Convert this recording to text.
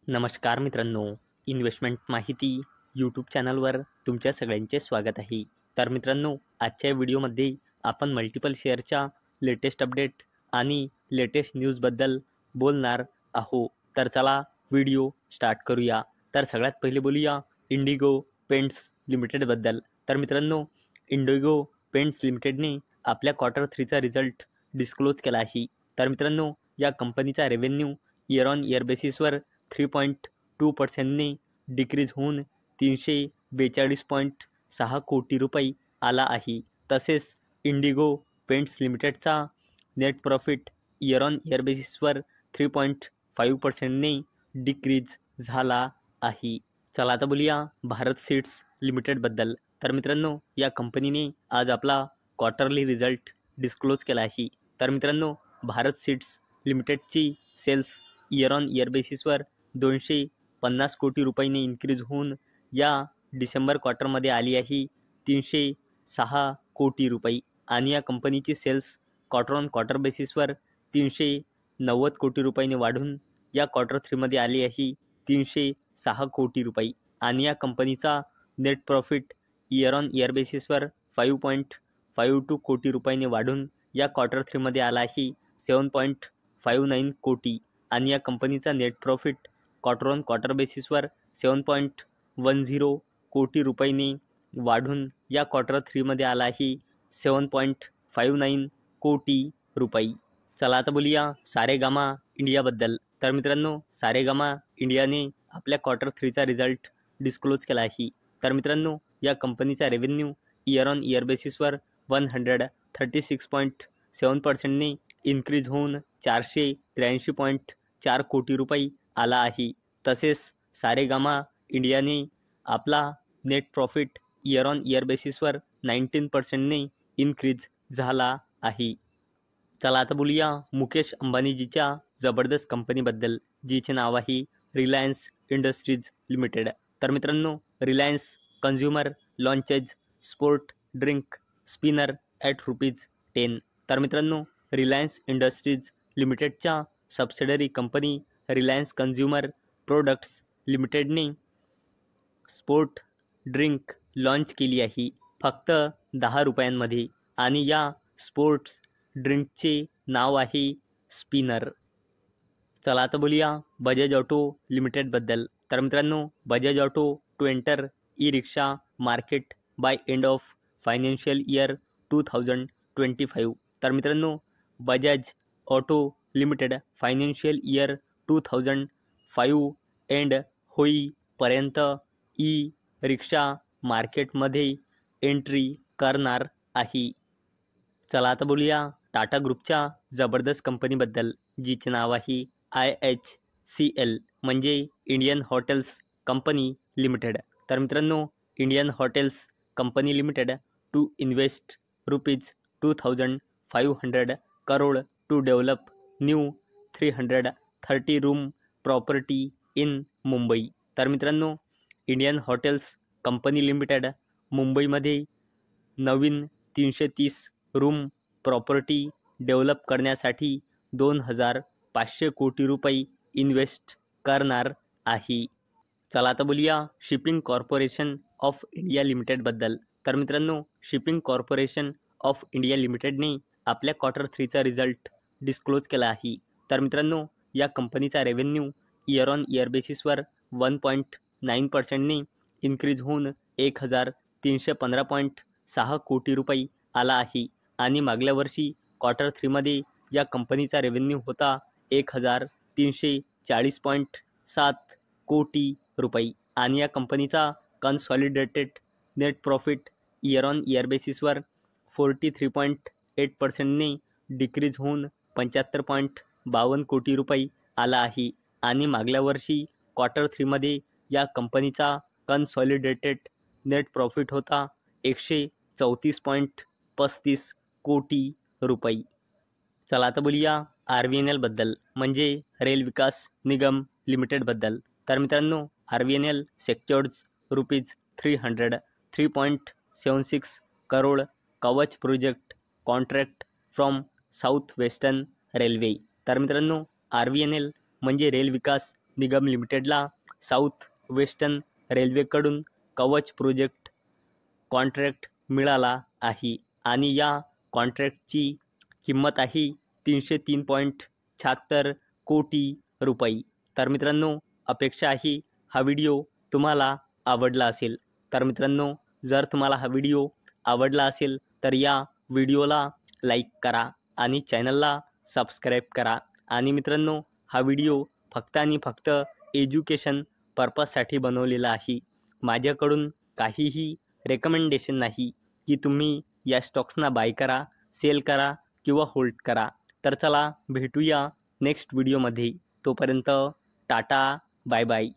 नमस्कार मित्रांनो, इन्व्हेस्टमेंट माहिती यूट्यूब चॅनलवर तुमच्या सगळ्यांचे स्वागत आहे. तर मित्रांनो, आजच्या व्हिडिओमध्ये आपण मल्टिपल शेअरच्या लेटेस्ट अपडेट आणि लेटेस्ट न्यूजबद्दल बोलणार आहोत. तर चला व्हिडिओ स्टार्ट करूया. तर सगळ्यात पहिले बोलूया इंडिगो पेंट्स लिमिटेडबद्दल. तर मित्रांनो, इंडिगो पेंट्स लिमिटेडने आपल्या क्वार्टर 3चा रिझल्ट डिस्क्लोज केला आहे. तर मित्रांनो, या कंपनीचा रेव्हेन्यू इयर ऑन इयर बेसिसवर 3.2%ने डिक्रीज होऊन 342.6 कोटी रुपये आला आहे. तसेच इंडिगो पेंट्स लिमिटेडचा net profit year on year बेसिसवर 3.5%ने डिक्रीज झाला आहे. चला आता बोलूया भारत सीड्स लिमिटेडबद्दल. तर मित्रांनो, या कंपनीने आज आपला क्वार्टरली रिझल्ट डिस्क्लोज केला आहे. तर मित्रांनो, भारत सीड्स लिमिटेडची सेल्स इयर ऑन इयर बेसिसवर 250 कोटी रुपयांनी इन्क्रीज होऊन या डिसेंबर क्वार्टरमध्ये आली आहे 306 कोटी रुपये आणि या कंपनीची सेल्स क्वार्टर ऑन क्वार्टर बेसिसवर 390 कोटी रुपयांनी वाढून या क्वार्टर 3मध्ये आली आहे 306 कोटी रुपये आणि या कंपनीचा net profit year on year बेसिसवर 5.52 कोटी रुपयांनी वाढून या क्वार्टर 3मध्ये आला आहे 7.59 कोटी आणि या कंपनीचा net profit quarter on quarter बेसिसवर 7.10 कोटी रुपयांनी वाढून या क्वार्टर 3मध्ये आला आहे 7.59 कोटी रुपये. चला आता बोलूया सारेगामा इंडियाबद्दल. तर मित्रांनो, सारेगामा इंडियाने आपल्या क्वार्टर 3चा रिझल्ट डिस्क्लोज केला आहे. तर मित्रांनो, या कंपनीचा रेव्हेन्यू इयर ऑन इयर बेसिसवर 136.7%ने इन्क्रीज होऊन 483.4 कोटी रुपये आला आहे. तसेच सारेगामा इंडियाने आपला net profit year on year बेसिसवर 19%ने इन्क्रीज झाला आहे. चला आता बोलूया मुकेश अंबानीजीच्या जबरदस्त कंपनीबद्दल, जिचे नाव आहे रिलायन्स इंडस्ट्रीज लिमिटेड. तर मित्रांनो, Reliance Consumer launches sport drink Spinner at ₹10. तर मित्रांनो, रिलायन्स इंडस्ट्रीज लिमिटेडच्या subsidiary company Reliance Consumer Products लिमिटेडने स्पोर्ट ड्रिंक लॉन्च केली आहे फक्त 10 रुपयांमध्ये आणि या स्पोर्ट्स ड्रिंकचे नाव आहे स्पिनर. चला आता बोलूया बजाज ऑटो लिमिटेडबद्दल. तर मित्रांनो, Bajaj auto to enter e rickshaw market by end of financial year 2025. तर मित्रांनो, Bajaj auto limited financial year 2005 end होईपर्यंत ई रिक्षा मार्केटमध्ये एंट्री करणार आहे. चला आता बोलूया टाटा ग्रुपच्या जबरदस्त कंपनीबद्दल, जिचे नाव आहे IHCL म्हणजे इंडियन हॉटेल्स कंपनी लिमिटेड. तर मित्रांनो, Indian hotels company limited to invest ₹2,500 crore to develop new 330 room property in Mumbai. तर मित्रांनो, इंडियन हॉटेल्स कंपनी लिमिटेड मुंबईमध्ये नवीन 330 रूम प्रॉपर्टी डेव्हलप करण्यासाठी 2,500 कोटी रुपये इन्व्हेस्ट करणार आहे. चला आता बोलूया शिपिंग कॉर्पोरेशन ऑफ इंडिया लिमिटेडबद्दल. तर मित्रांनो, शिपिंग कॉर्पोरेशन ऑफ इंडिया लिमिटेडने आपल्या क्वार्टर 3चा रिझल्ट डिस्क्लोज केला आहे. तर मित्रांनो, या कंपनीचा रेव्हेन्यू इयर ऑन इयर बेसिसवर 1.9%ने इन्क्रीज होऊन 1,315.6 कोटी रुपये आला आहे आणि मागल्या वर्षी क्वार्टर 3मध्ये या कंपनीचा रेव्हेन्यू होता 1,340.7 कोटी रुपये आणि या कंपनीचा consolidated net profit year on year बेसिसवर 43.8%ने डिक्रीज होऊन 75.52 कोटी रुपये आला आहे आणि मागल्या वर्षी क्वार्टर 3मध्ये या कंपनीचा कन्सॉलिडेटेड नेट प्रॉफिट होता 134.35 कोटी रुपये. चला आता बोलूया RVNLबद्दल म्हणजे रेल विकास निगम लिमिटेडबद्दल. तर मित्रांनो, RVNL सेक्युर्ड्स ₹303.76 करोड कवच project contract from south western railway. तर मित्रांनो, RVNL म्हणजे रेल विकास निगम लिमिटेडला साऊथ वेस्टर्न रेल्वेकडून कवच प्रोजेक्ट कॉन्ट्रॅक्ट मिळाला आहे आणि या कॉन्ट्रॅक्टची किंमत आहे 303.76 कोटी रुपये. तर मित्रांनो, अपेक्षा आहे हा व्हिडिओ तुम्हाला आवडला असेल. तर मित्रांनो, जर तुम्हाला हा व्हिडिओ आवडला असेल तर या व्हिडिओला लाईक करा आणि चॅनलला सबस्क्राईब करा. आणि मित्रांनो, हा व्हिडिओ फक्त आणि फक्त एज्युकेशन पर्पजसाठी बनवलेला आहे. माझ्याकडून काहीही रेकमेंडेशन नाही की तुम्ही या स्टॉक्सना बाय करा, सेल करा किंवा होल्ड करा. तर चला भेटूया नेक्स्ट व्हिडिओमध्ये. तोपर्यंत टाटा, बाय बाय.